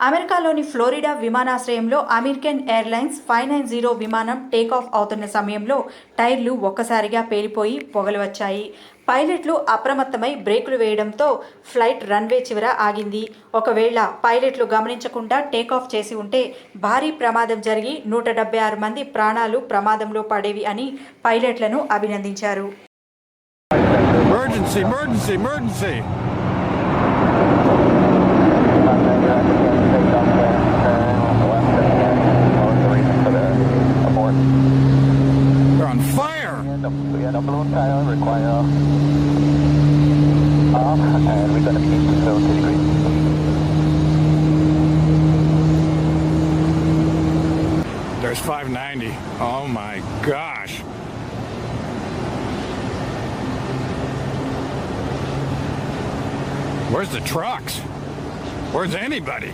అమెరికాలోని ఫ్లోరిడా విమానాశ్రయంలో American airlines 590 విమానం టేకాఫ్ అవుతున్న సమయంలో టైర్లు ఒక్కసారిగా పేలిపోయి పొగలు వచ్చాయి. పైలట్లు అప్రమత్తమై బ్రేకులు వేయడంతో ఫ్లైట్ రన్వే చివర ఆగింది. ఒకవేళ పైలట్లు గమనించకుండా టేకాఫ్ చేసి ఉంటే భారీ ప్రమాదం జరిగి 176 మంది ప్రాణాలు ప్రమాదంలో పడేవి అని పైలట్లను అభినందించారు. Emergency, emergency, emergency. They're on fire. Yeah, the balloon tire require off, and we're going to keep the 70 degrees. There's 590. Oh my gosh. Where's the trucks? Where's anybody?